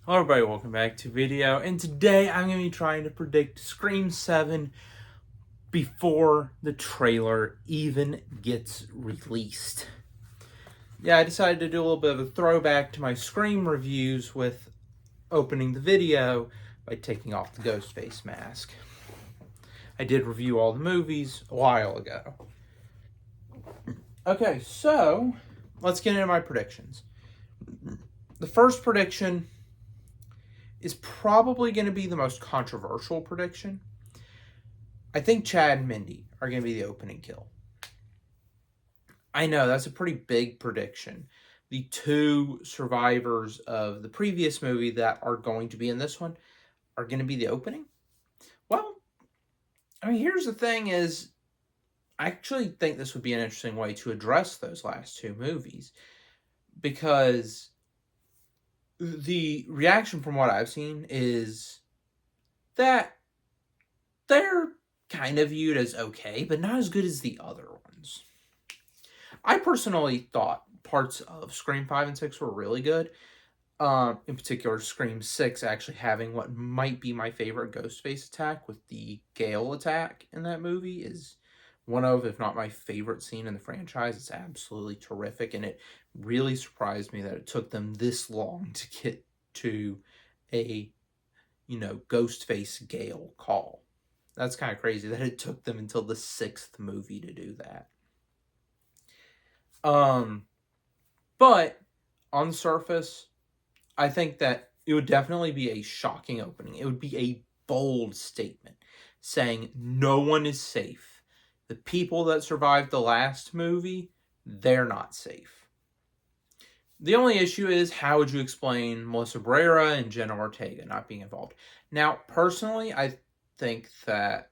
Hello everybody, welcome back to video, and today I'm going to be trying to predict Scream 7 before the trailer even gets released. Yeah, I decided to do a little bit of a throwback to my Scream reviews with opening the video by taking off the Ghostface mask. I did review all the movies a while ago. Okay, so let's get into my predictions. The first prediction is probably going to be the most controversial prediction. I think Chad and Mindy are going to be the opening kill. I know, that's a pretty big prediction. The two survivors of the previous movie that are going to be in this one are going to be the opening? Well, I mean, here's the thing is, I actually think this would be an interesting way to address those last two movies. Because the reaction from what I've seen is that they're kind of viewed as okay, but not as good as the other ones. I personally thought parts of Scream 5 and 6 were really good. In particular, Scream 6 actually having what might be my favorite Ghostface attack with the Gale attack in that movie is one of, if not my favorite scene in the franchise. It's absolutely terrific, and it really surprised me that it took them this long to get to a, Ghostface Gale call. That's kind of crazy that it took them until the 6th movie to do that. But on the surface, I think that it would definitely be a shocking opening. It would be a bold statement saying no one is safe. The people that survived the last movie, they're not safe. The only issue is, how would you explain Melissa Barrera and Jenna Ortega not being involved? Now, personally, I think that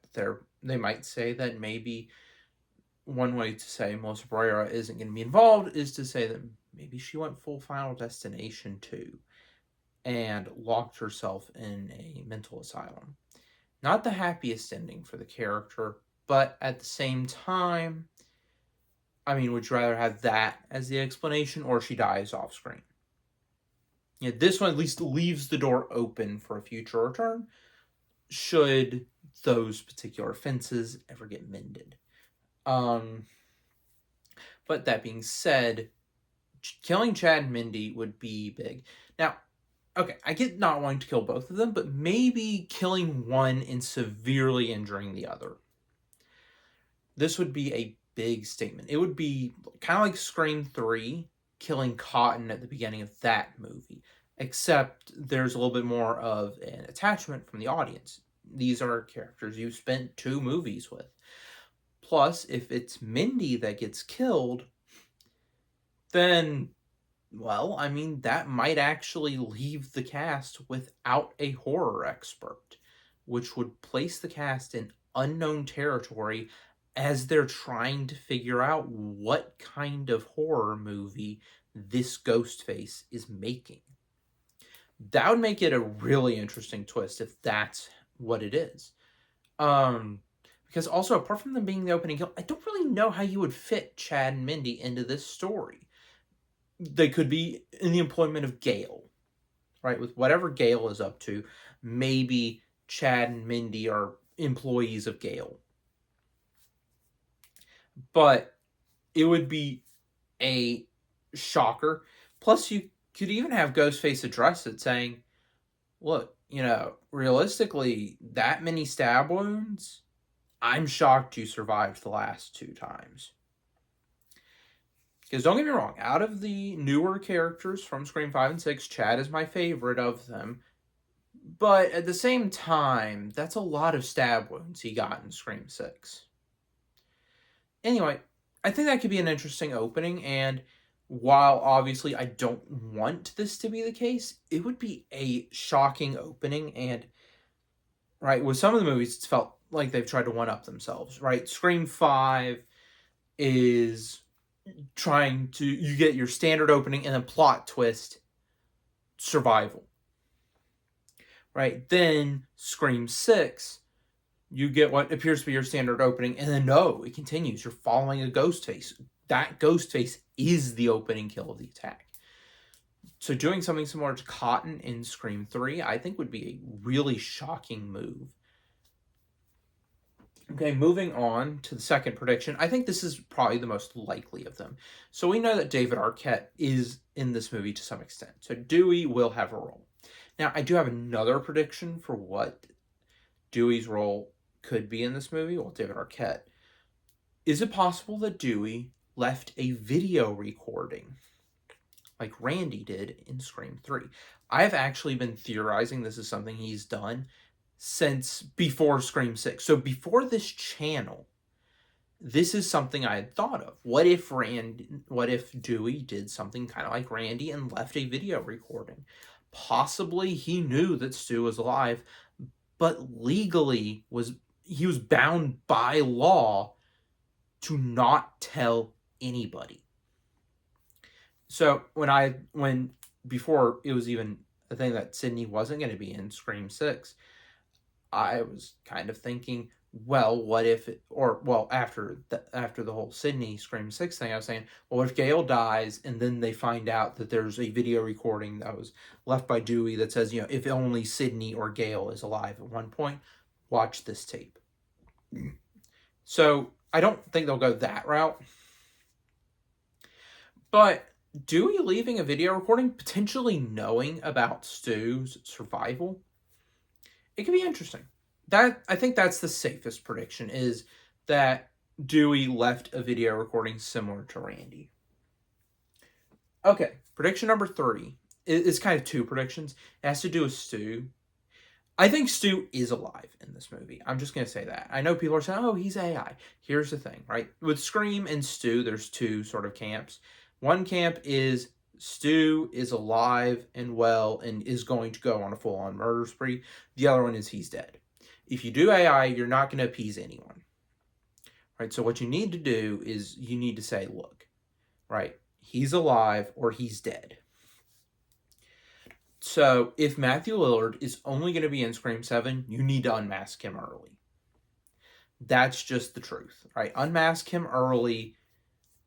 they might say that maybe one way to say Melissa Barrera isn't going to be involved is to say that maybe she went full Final Destination 2 and locked herself in a mental asylum. Not the happiest ending for the character, but at the same time, I mean, would you rather have that as the explanation, or she dies off screen? Yeah, this one at least leaves the door open for a future return, should those particular offenses ever get mended. But that being said, killing Chad and Mindy would be big. Now, okay, I get not wanting to kill both of them, but maybe killing one and severely injuring the other. This would be a big statement. It would be kind of like Scream 3 killing Cotton at the beginning of that movie, except there's a little bit more of an attachment from the audience. These are characters you spent 2 movies with. Plus, if it's Mindy that gets killed, then, well, I mean, that might actually leave the cast without a horror expert, which would place the cast in unknown territory as they're trying to figure out what kind of horror movie this Ghostface is making. That would make it a really interesting twist if that's what it is. Because also, apart from them being the opening kill, I don't really know how you would fit Chad and Mindy into this story. They could be in the employment of Gale, right? With whatever Gale is up to, maybe Chad and Mindy are employees of Gale. But it would be a shocker. Plus, you could even have Ghostface address it saying, look, realistically, that many stab wounds, I'm shocked you survived the last 2 times. Because don't get me wrong, out of the newer characters from Scream 5 and 6, Chad is my favorite of them. But at the same time, that's a lot of stab wounds he got in Scream 6. Anyway, I think that could be an interesting opening, and while obviously I don't want this to be the case, it would be a shocking opening, and right, with some of the movies, it's felt like they've tried to one-up themselves, right? Scream 5 is trying to, you get your standard opening and then plot twist, survival. Right? Then Scream 6, you get what appears to be your standard opening, and then no, it continues. You're following a ghost face. That ghost face is the opening kill of the attack. So doing something similar to Cotton in Scream 3, I think would be a really shocking move. Okay, moving on to the second prediction. I think this is probably the most likely of them. So we know that David Arquette is in this movie to some extent. So Dewey will have a role. Now, I do have another prediction for what Dewey's role could be in this movie. Well, David Arquette. Is it possible that Dewey left a video recording like Randy did in Scream 3? I've actually been theorizing this is something he's done since before Scream 6. So before this channel, this is something I had thought of. What if Dewey did something kind of like Randy and left a video recording? Possibly he knew that Stu was alive, but legally he was bound by law to not tell anybody. So when before it was even a thing that Sidney wasn't going to be in Scream 6, I was kind of thinking, well, what if after the whole Sidney Scream 6 thing, I was saying, well, what if Gale dies and then they find out that there's a video recording that was left by Dewey that says, if only Sidney or Gale is alive at one point, watch this tape. So I don't think they'll go that route. But Dewey leaving a video recording, potentially knowing about Stu's survival, it could be interesting. I think that's the safest prediction, is that Dewey left a video recording similar to Randy. Okay, prediction number 3 is kind of two predictions. It has to do with Stu. I think Stu is alive in this movie. I'm just going to say that. I know people are saying, oh, he's AI. Here's the thing, right? With Scream and Stu, there's two sort of camps. One camp is Stu is alive and well and is going to go on a full-on murder spree. The other one is he's dead. If you do AI, you're not going to appease anyone. Right? So what you need to do is you need to say, look, right, he's alive or he's dead. So if Matthew Lillard is only going to be in Scream 7, you need to unmask him early. That's just the truth, right? Unmask him early.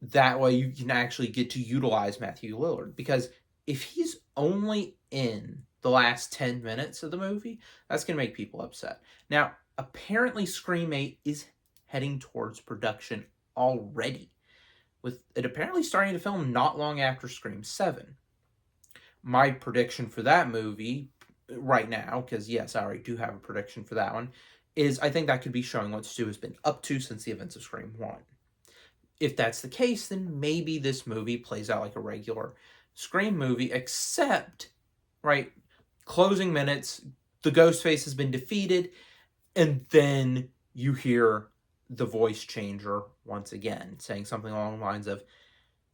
That way you can actually get to utilize Matthew Lillard. Because if he's only in the last 10 minutes of the movie, that's going to make people upset. Now, apparently Scream 8 is heading towards production already, with it apparently starting to film not long after Scream 7. My prediction for that movie right now, because yes, I already do have a prediction for that one, is I think that could be showing what Stu has been up to since the events of Scream 1. If that's the case, then maybe this movie plays out like a regular Scream movie, except, right, closing minutes, the Ghostface has been defeated, and then you hear the voice changer once again saying something along the lines of,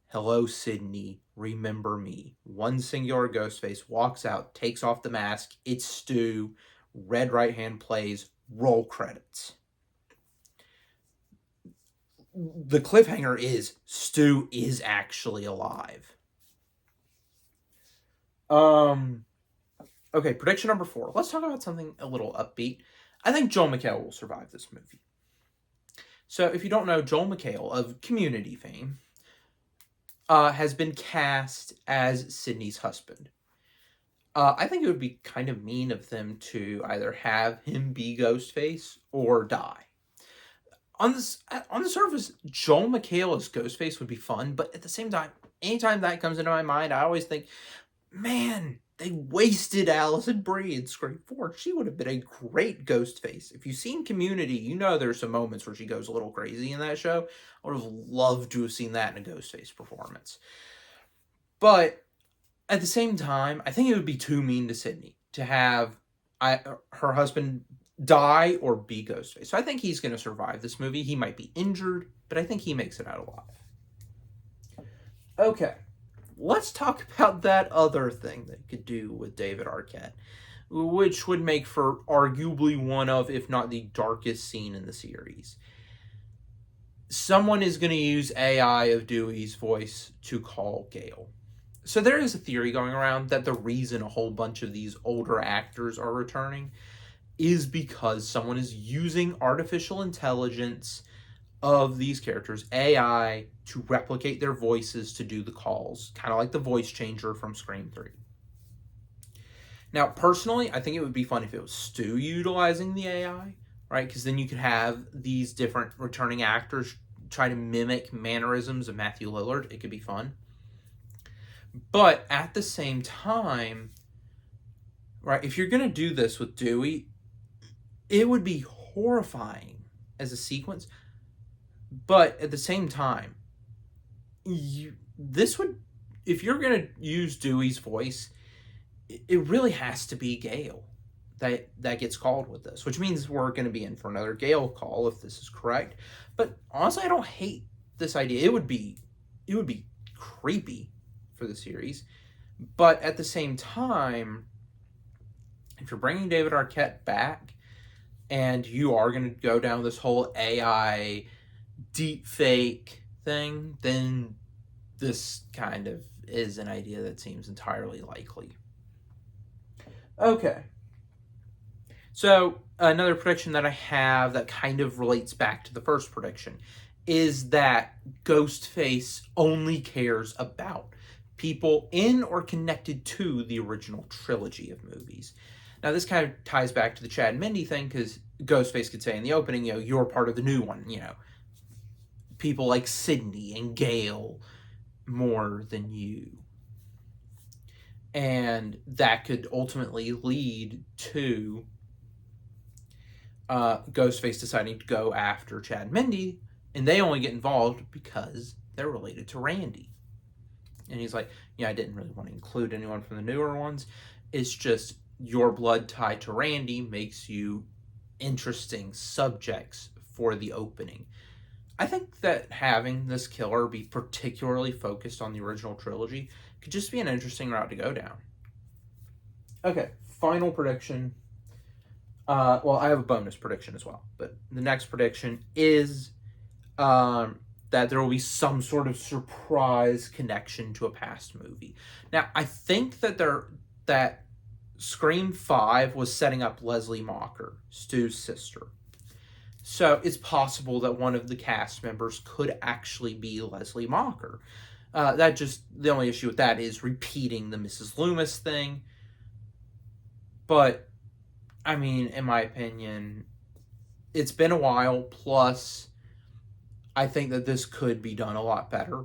hello, Sidney, remember me. One singular Ghostface walks out, takes off the mask, it's Stu, red right hand plays, roll credits. The cliffhanger is Stu is actually alive. Okay, prediction number 4. Let's talk about something a little upbeat. I think Joel McHale will survive this movie. So if you don't know, Joel McHale of Community fame has been cast as Sidney's husband. I think it would be kind of mean of them to either have him be Ghostface or die. On the surface, Joel McHale as Ghostface would be fun, but at the same time, anytime that comes into my mind, I always think, man, they wasted Alison Brie in Scream 4. She would have been a great Ghostface. If you've seen Community, you know there's some moments where she goes a little crazy in that show. I would have loved to have seen that in a Ghostface performance. But at the same time, I think it would be too mean to Sidney to have her husband die or be Ghostface. So I think he's going to survive this movie. He might be injured, but I think he makes it out alive. Okay, let's talk about that other thing they could do with David Arquette, which would make for arguably one of, if not the darkest scene in the series. Someone is going to use AI of Dewey's voice to call Gale. So there is a theory going around that the reason a whole bunch of these older actors are returning is because someone is using artificial intelligence of these characters AI to replicate their voices to do the calls, kind of like the voice changer from Scream 3. Now, personally, I think it would be fun if it was Stu utilizing the AI, right? Because then you could have these different returning actors try to mimic mannerisms of Matthew Lillard. It could be fun. But at the same time, right, if you're going to do this with Dewey, it would be horrifying as a sequence. But at the same time, if you're going to use Dewey's voice, it really has to be Gale that gets called with this, which means we're going to be in for another Gale call if this is correct. But honestly, I don't hate this idea. It would be creepy for the series, but at the same time, if you're bringing David Arquette back and you are going to go down this whole AI deep fake thing, then this kind of is an idea that seems entirely likely. Okay. So another prediction that I have that kind of relates back to the first prediction is that Ghostface only cares about people in or connected to the original trilogy of movies. Now, this kind of ties back to the Chad and Mindy thing, because Ghostface could say in the opening, you're part of the new one, people like Sidney and Gale more than you. And that could ultimately lead to Ghostface deciding to go after Chad and Mindy, and they only get involved because they're related to Randy. And he's like, I didn't really want to include anyone from the newer ones. It's just your blood tied to Randy makes you interesting subjects for the opening. I think that having this killer be particularly focused on the original trilogy could just be an interesting route to go down. Okay, final prediction. Well, I have a bonus prediction as well, but the next prediction is that there will be some sort of surprise connection to a past movie. Now, I think that Scream 5 was setting up Leslie Mocker, Stu's sister. So it's possible that one of the cast members could actually be Leslie Mocker. The only issue with that is repeating the Mrs. Loomis thing. But, I mean, in my opinion, it's been a while, plus I think that this could be done a lot better.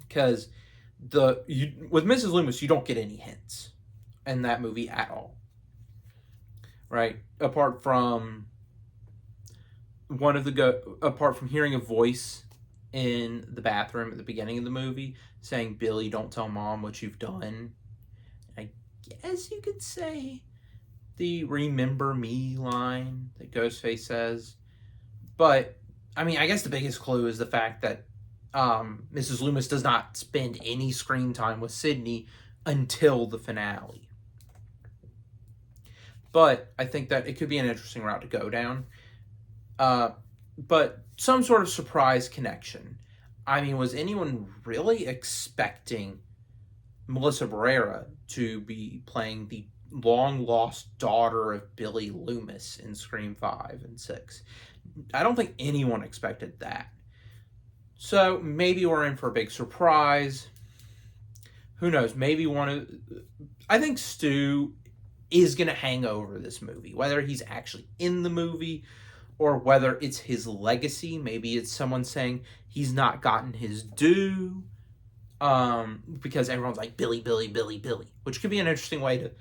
Because with Mrs. Loomis, you don't get any hints in that movie at all. Right? Apart from hearing a voice in the bathroom at the beginning of the movie saying, "Billy, don't tell Mom what you've done." I guess you could say the "remember me" line that Ghostface says. But, I mean, I guess the biggest clue is the fact that Mrs. Loomis does not spend any screen time with Sidney until the finale. But I think that it could be an interesting route to go down. But some sort of surprise connection. I mean, was anyone really expecting Melissa Barrera to be playing the long-lost daughter of Billy Loomis in Scream 5 and 6? I don't think anyone expected that. So maybe we're in for a big surprise. Who knows? I think Stu is going to hang over this movie, whether he's actually in the movie or whether it's his legacy. Maybe it's someone saying he's not gotten his due because everyone's like, Billy, Billy, Billy, Billy, which could be an interesting way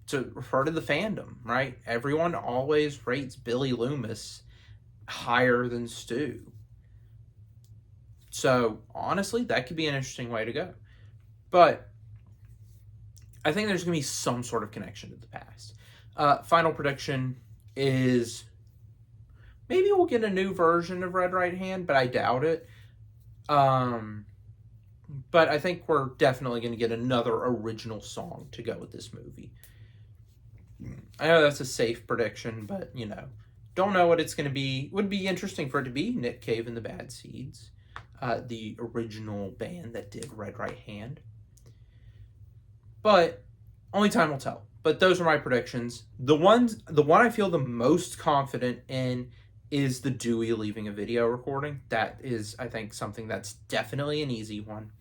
to refer to the fandom, right? Everyone always rates Billy Loomis higher than Stu. So, honestly, that could be an interesting way to go. But I think there's going to be some sort of connection to the past. Final prediction is maybe we'll get a new version of Red Right Hand, but I doubt it. But I think we're definitely going to get another original song to go with this movie. I know that's a safe prediction, but, don't know what it's going to be. Would be interesting for it to be Nick Cave and the Bad Seeds, the original band that did Red Right Hand. But only time will tell. But those are my predictions. The one I feel the most confident in is the Dewey leaving a video recording. That is, I think, something that's definitely an easy one.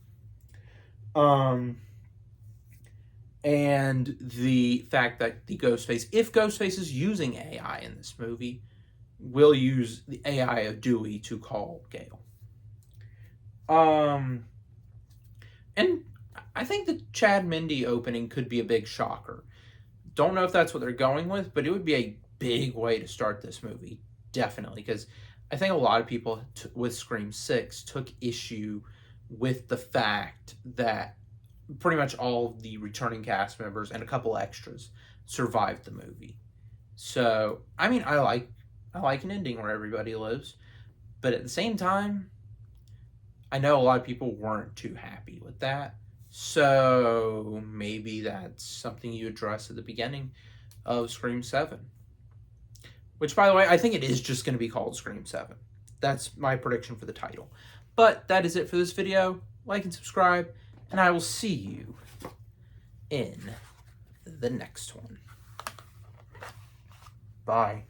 And the fact that the Ghostface, if Ghostface is using AI in this movie, will use the AI of Dewey to call Gale. And I think the Chad Mindy opening could be a big shocker. Don't know if that's what they're going with, but it would be a big way to start this movie. Definitely, because I think a lot of people with Scream 6 took issue with the fact that pretty much all of the returning cast members and a couple extras survived the movie. So, I mean, I like an ending where everybody lives, but at the same time, I know a lot of people weren't too happy with that. So maybe that's something you address at the beginning of Scream 7. Which, by the way, I think it is just going to be called Scream 7. That's my prediction for the title. But that is it for this video. Like and subscribe, and I will see you in the next one. Bye.